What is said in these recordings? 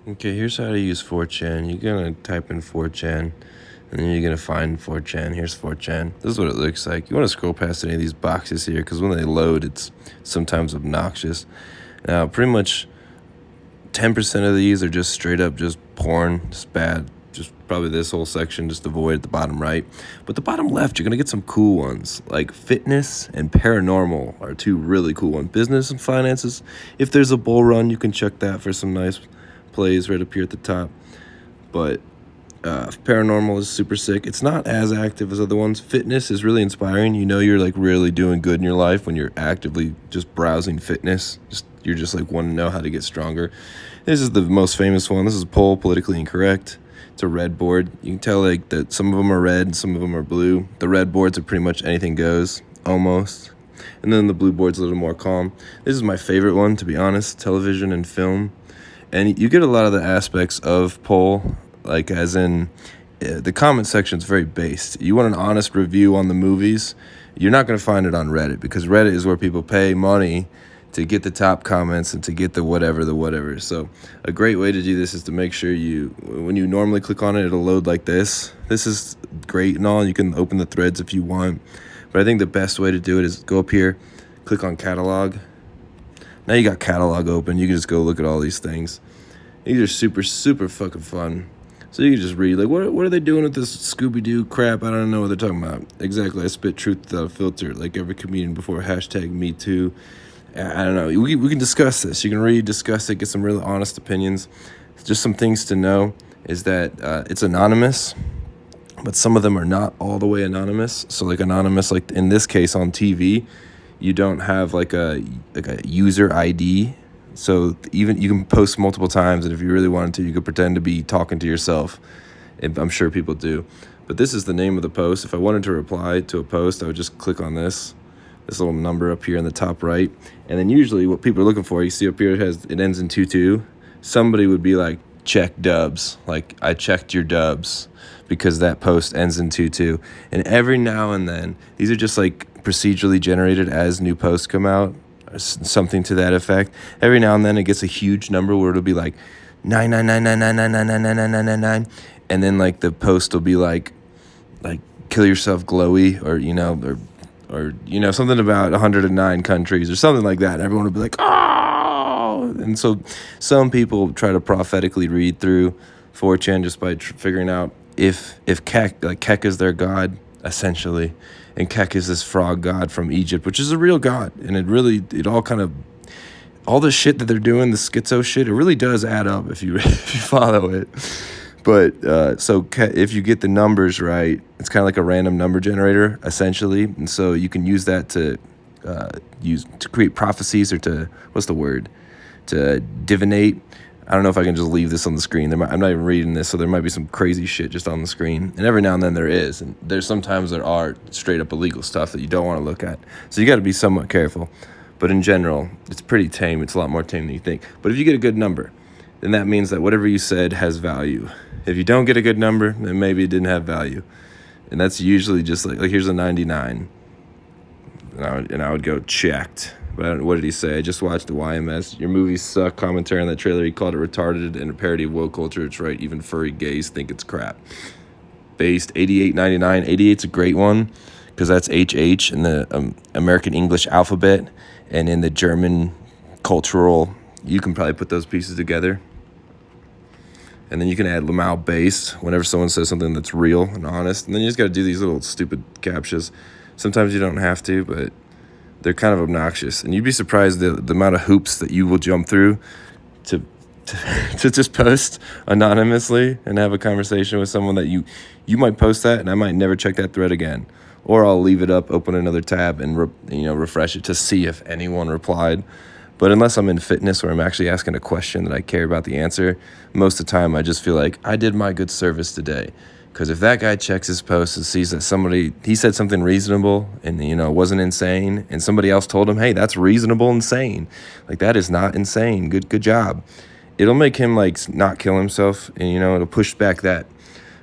Okay, here's how to use 4chan. You're gonna type in 4chan, and then you're gonna find 4chan. Here's 4chan. This is what it looks like. You wanna scroll past any of these boxes here, because when they load, it's sometimes obnoxious. Now, pretty much 10% of these are just straight up just porn, just bad. Just probably this whole section, just avoid at the bottom right. But the bottom left, you're gonna get some cool ones, like fitness and paranormal are two really cool ones. Business and finances. If there's a bull run, you can check that for some nice plays right up here at the top. But paranormal is super sick. It's not as active as other ones. Fitness is really inspiring. You know you're like really doing good in your life when you're actively just browsing fitness. You're just like want to know how to get stronger. This is the most famous one. This is Poll Politically Incorrect. It's a red board. You can tell like that some of them are red and some of them are blue. The red boards are pretty much anything goes, almost. And then the blue board's a little more calm. This is my favorite one, to be honest, television and film. And you get a lot of the aspects of Poll, like as in the comment section is very based. You want an honest review on the movies, you're not going to find it on Reddit, because Reddit is where people pay money to get the top comments and to get the whatever. So a great way to do this is to make sure when you normally click on it, it'll load like this. This is great and all. You can open the threads if you want. But I think the best way to do it is go up here, click on catalog. Now you got catalog open. You can just go look at all these things. These are super, super fucking fun. So you can just read, like, what are they doing with this Scooby-Doo crap? I don't know what they're talking about. Exactly, I spit truth without a filter, like every comedian before, #MeToo. I don't know. We can discuss this. You can read, discuss it, get some really honest opinions. Just some things to know is that it's anonymous, but some of them are not all the way anonymous. So like anonymous, like in this case on TV, you don't have like a user ID. So even you can post multiple times, and if you really wanted to, you could pretend to be talking to yourself. I'm sure people do. But this is the name of the post. If I wanted to reply to a post, I would just click on this little number up here in the top right. And then usually what people are looking for, you see up here, it ends in 22. Somebody would be like, check dubs. Like, I checked your dubs, because that post ends in 22. And every now and then, these are just like procedurally generated as new posts come out, or something to that effect. Every now and then it gets a huge number where it'll be like 9999999999999, and then like the post will be like kill yourself glowy, or something about 109 countries or something like that. And everyone will be like, oh! And so some people try to prophetically read through 4chan just by figuring out if Kek is their god, essentially. And Kek is this frog god from Egypt, which is a real god. And all the shit that they're doing, the schizo shit, it really does add up if you follow it. But so if you get the numbers right, it's kind of like a random number generator, essentially. And so you can use that to create prophecies, or to divinate. I don't know if I can just leave this on the screen. I'm not even reading this, so there might be some crazy shit just on the screen. And every now and then there is. And there's sometimes there are straight up illegal stuff that you don't want to look at. So you got to be somewhat careful. But in general, it's pretty tame. It's a lot more tame than you think. But if you get a good number, then that means that whatever you said has value. If you don't get a good number, then maybe it didn't have value. And that's usually just like here's a 99. And I would go checked. But what did he say? I just watched the YMS. Your movies suck. Commentary on that trailer. He called it retarded and a parody of woke culture. It's right. Even furry gays think it's crap. Based 88.99. 88's a great one, because that's HH in the American English alphabet, and in the German cultural, you can probably put those pieces together. And then you can add Lamau based whenever someone says something that's real and honest. And then you just got to do these little stupid captchas. Sometimes you don't have to, but they're kind of obnoxious. And you'd be surprised the amount of hoops that you will jump through to just post anonymously and have a conversation with someone that you might post that, and I might never check that thread again. Or I'll leave it up, open another tab, and refresh it to see if anyone replied. But unless I'm in fitness where I'm actually asking a question that I care about the answer, most of the time I just feel like I did my good service today. Because if that guy checks his post and sees that he said something reasonable and, wasn't insane, and somebody else told him, hey, that's reasonable, insane. Like, that is not insane. Good job. It'll make him, not kill himself, and, it'll push back that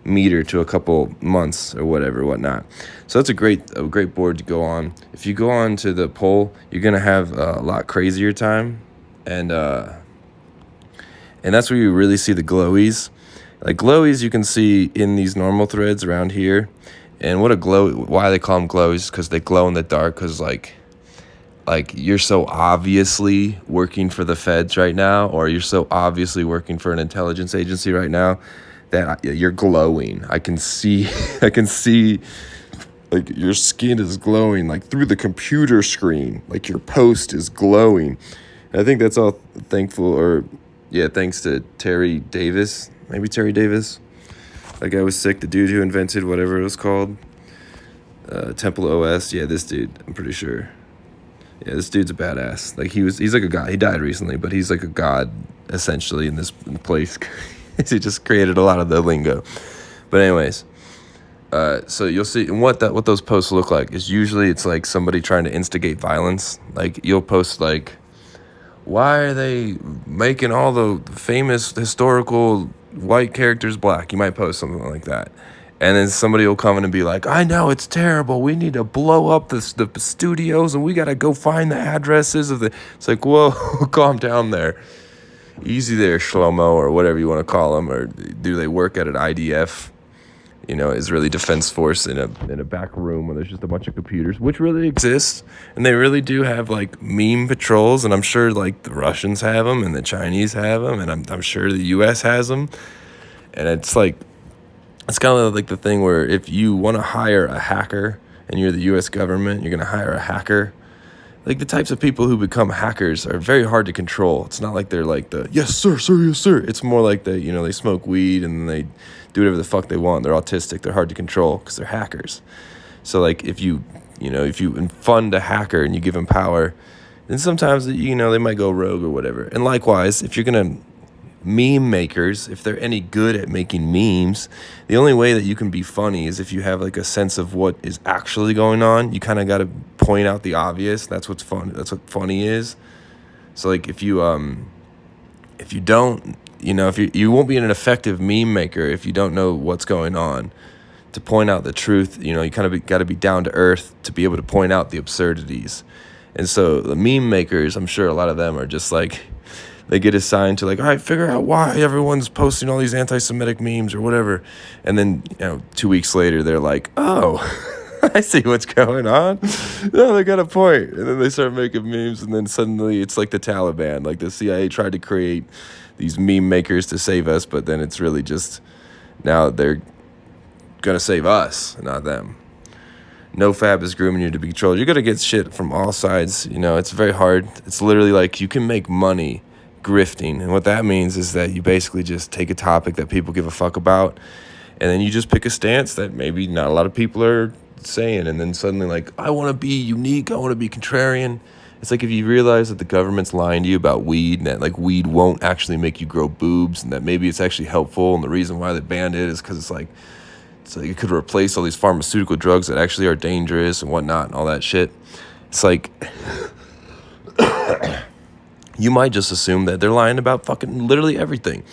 meter to a couple months or whatnot. So that's a great board to go on. If you go on to the poll, you're gonna have a lot crazier time, and And that's where you really see the glowies. Like glowies you can see in these normal threads around here. And why they call them glowies, because they glow in the dark, because like you're so obviously working for the feds right now, or you're so obviously working for an intelligence agency right now, that you're glowing. I can see like your skin is glowing, like through the computer screen, like your post is glowing. And I think that's all thanks to Terry Davis. Maybe Terry Davis. That guy was sick. The dude who invented whatever it was called. Temple OS. Yeah, this dude, I'm pretty sure. Yeah, this dude's a badass. Like he's like a god. He died recently, but he's like a god essentially in this place. He just created a lot of the lingo. But anyways, so you'll see, and what those posts look like is usually it's like somebody trying to instigate violence. Like you'll post like, why are they making all the famous historical white characters black? You might post something like that. And then somebody will come in and be like, I know, it's terrible. We need to blow up the studios, and we got to go find the addresses of the... It's like, whoa, calm down there. Easy there, Shlomo, or whatever you want to call them. Or do they work at an IDF, Israeli Defense Force in a back room where there's just a bunch of computers, which really exists. And they really do have, like, meme patrols, and I'm sure, like, the Russians have them, and the Chinese have them, and I'm sure the U.S. has them. And it's like... It's kind of like the thing where if you want to hire a hacker and you're the U.S. government, you're going to hire a hacker. Like the types of people who become hackers are very hard to control. It's not like they're like yes, sir, yes, sir. It's more like they smoke weed and they do whatever the fuck they want. They're autistic. They're hard to control because they're hackers. So like if you fund a hacker and you give him power, then sometimes, they might go rogue or whatever. And likewise, if you're going to meme makers, if they're any good at making memes, the only way that you can be funny is if you have like a sense of what is actually going on. You kind of got to point out the obvious. That's what's fun. That's what funny is. So like if you don't, if you won't be an effective meme maker if you don't know what's going on. To point out the truth, you kind of got to be down to earth to be able to point out the absurdities. And so the meme makers, I'm sure a lot of them are just like, they get assigned to like, all right, figure out why everyone's posting all these anti-Semitic memes or whatever. And then, 2 weeks later, they're like, oh, I see what's going on. No, they got a point. And then they start making memes. And then suddenly it's like the Taliban. Like the CIA tried to create these meme makers to save us. But then it's really just now they're going to save us, not them. NoFap is grooming you to be controlled. You're going to get shit from all sides. It's very hard. It's literally like you can make money grifting, and what that means is that you basically just take a topic that people give a fuck about, and then you just pick a stance that maybe not a lot of people are saying, and then suddenly like, I want to be unique, I want to be contrarian. It's like if you realize that the government's lying to you about weed, and that like weed won't actually make you grow boobs, and that maybe it's actually helpful, and the reason why they banned it is because it's like it could replace all these pharmaceutical drugs that actually are dangerous and whatnot and all that shit. It's like you might just assume that they're lying about fucking literally everything.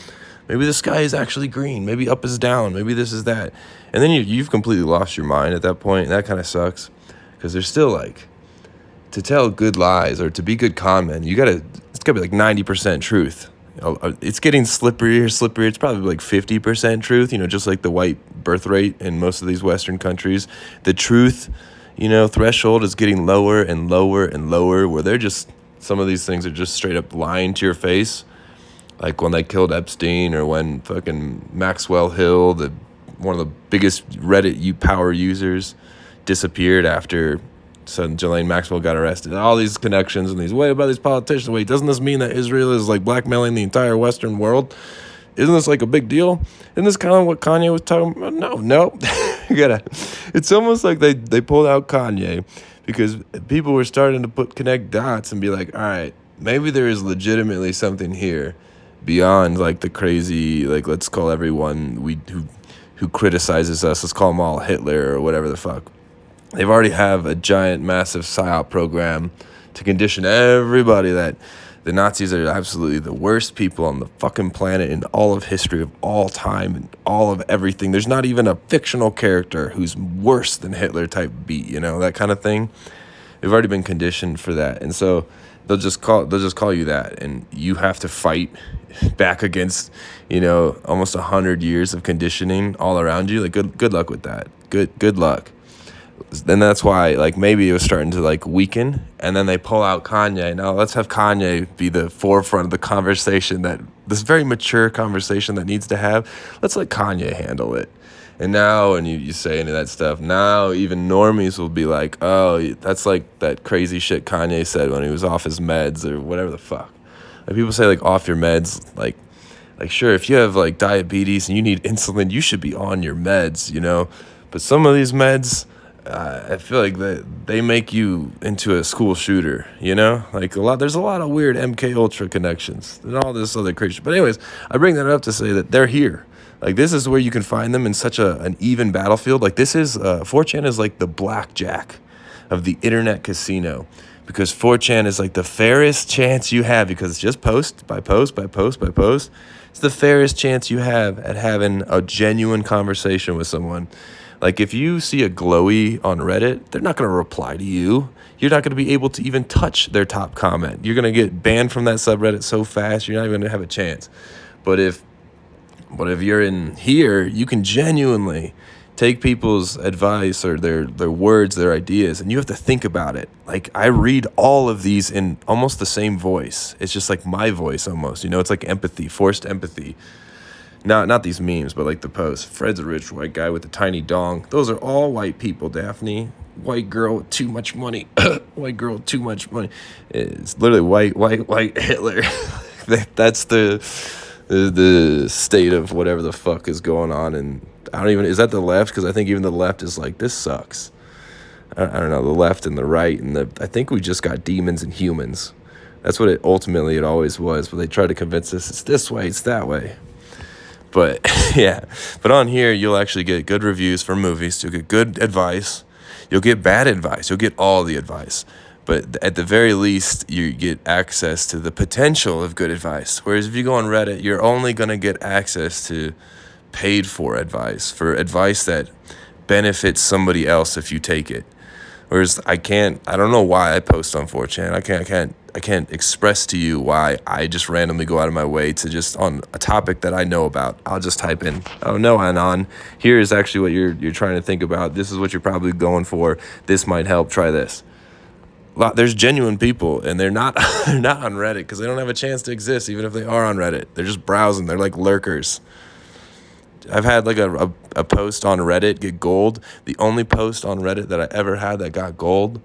Maybe the sky is actually green. Maybe up is down. Maybe this is that. And then you've completely lost your mind at that point. And that kind of sucks. Because there's still like, to tell good lies or to be good con men, it's got to be like 90% truth. It's getting slipperier. It's probably like 50% truth, just like the white birth rate in most of these Western countries. The truth, threshold is getting lower and lower and lower, where they're just... Some of these things are just straight up lying to your face. Like when they killed Epstein, or when fucking Maxwell Hill, one of the biggest Reddit power users, disappeared after Ghislaine Maxwell got arrested. All these connections and these, wait, about these politicians. Wait, doesn't this mean that Israel is like blackmailing the entire Western world? Isn't this like a big deal? Isn't this kind of what Kanye was talking about? No. It's almost like they pulled out Kanye because people were starting to connect dots and be like, all right, maybe there is legitimately something here beyond like the crazy, like let's call everyone who criticizes us, let's call them all Hitler or whatever the fuck. They've already have a giant, massive PSYOP program to condition everybody that the Nazis are absolutely the worst people on the fucking planet in all of history of all time and all of everything. There's not even a fictional character who's worse than Hitler type beat, that kind of thing. They've already been conditioned for that. And so they'll just call you that, and you have to fight back against, almost 100 years of conditioning all around you. Like good luck with that. Good luck. Then that's why, like, maybe it was starting to like weaken, and then they pull out Kanye. Now let's have Kanye be the forefront of the conversation, that this very mature conversation that needs to have. Let's let Kanye handle it. And now, when you say any of that stuff, now even normies will be like, oh, that's like that crazy shit Kanye said when he was off his meds or whatever the fuck. Like, people say, like, off your meds, like sure, if you have like diabetes and you need insulin, you should be on your meds, But some of these meds, I feel like they make you into a school shooter, Like there's a lot of weird MK Ultra connections and all this other crazy. But anyways, I bring that up to say that they're here. Like, this is where you can find them in such an even battlefield. Like, this is 4chan is like the blackjack of the internet casino, because 4chan is like the fairest chance you have, because it's just post by post by post by post. It's the fairest chance you have at having a genuine conversation with someone. Like, if you see a glowy on Reddit, they're not going to reply to you. You're not going to be able to even touch their top comment. You're going to get banned from that subreddit so fast, you're not even going to have a chance. But if you're in here, you can genuinely take people's advice or their words, their ideas, and you have to think about it. Like, I read all of these in almost the same voice. It's just like my voice almost, it's like empathy, forced empathy. Not these memes, but like the post. Fred's a rich white guy with a tiny dong. Those are all white people, Daphne. White girl with too much money. White girl with too much money. It's literally white Hitler. That's the state of whatever the fuck is going on. And is that the left? Because I think even the left is like, this sucks. I don't know, the left and the right, and I think we just got demons and humans. That's what it always was, but they try to convince us it's this way, it's that way. But yeah, but on here, you'll actually get good reviews for movies. You'll get good advice. You'll get bad advice. You'll get all the advice. But at the very least, you get access to the potential of good advice. Whereas if you go on Reddit, you're only going to get access to paid for advice that benefits somebody else if you take it. Whereas I don't know why I post on 4chan. I can't express to you why I just randomly go out of my way to just, on a topic that I know about, I'll just type in, oh no, Anon, here is actually what you're trying to think about. This is what you're probably going for. This might help. Try this. There's genuine people, and they're not on Reddit because they don't have a chance to exist, even if they are on Reddit. They're just browsing. They're like lurkers. I've had like a post on Reddit get gold. The only post on Reddit that I ever had that got gold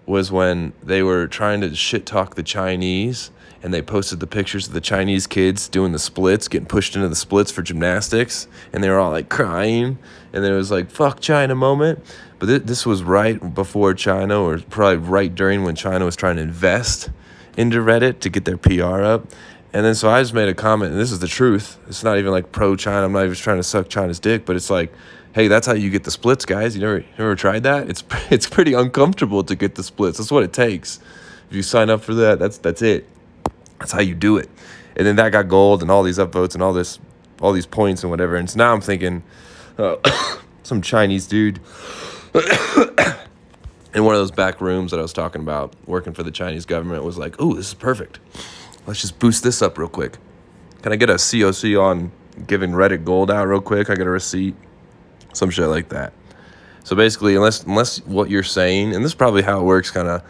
was when they were trying to shit talk the Chinese, and they posted the pictures of the Chinese kids doing the splits, getting pushed into the splits for gymnastics, and they were all like crying, and there was like fuck China moment. But this was right before China, or probably right during when China was trying to invest into Reddit to get their PR up. And then so I just made a comment, and this is the truth. It's not even like pro-China. I'm not even trying to suck China's dick, but it's like, hey, that's how you get the splits, guys. You never tried that? It's pretty uncomfortable to get the splits. That's what it takes. If you sign up for that, that's it. That's how you do it. And then that got gold and all these upvotes and all these points and whatever. And so now I'm thinking, some Chinese dude in one of those back rooms that I was talking about, working for the Chinese government, was like, ooh, this is perfect. Let's just boost this up real quick. Can I get a COC on giving Reddit gold out real quick? I get a receipt. Some shit like that. So basically, unless what you're saying, and this is probably how it works kind of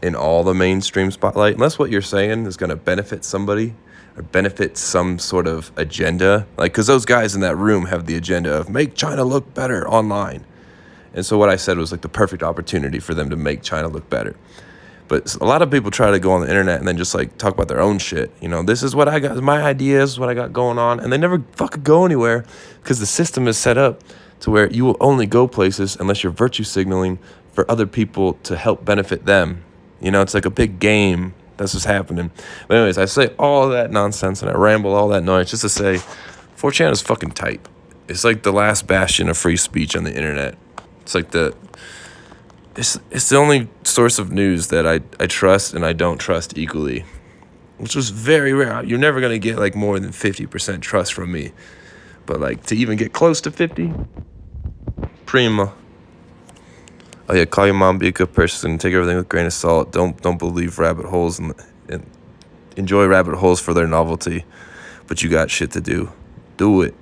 in all the mainstream spotlight, unless what you're saying is going to benefit somebody or benefit some sort of agenda, like, because those guys in that room have the agenda of make China look better online. And so what I said was like the perfect opportunity for them to make China look better. But a lot of people try to go on the internet and then just like talk about their own shit. This is what I got, my ideas, what I got going on. And they never fucking go anywhere because the system is set up to where you will only go places unless you're virtue signaling for other people to help benefit them. It's like a big game. That's what's happening. But anyways, I say all that nonsense and I ramble all that noise just to say 4chan is fucking tight. It's like the last bastion of free speech on the internet. It's like it's the only source of news that I trust and I don't trust equally, which was very rare. You're never going to get like more than 50% trust from me. But like to even get close to 50, prima. Oh yeah, call your mom, be a good person, take everything with a grain of salt. Don't believe rabbit holes and enjoy rabbit holes for their novelty. But you got shit to do. Do it.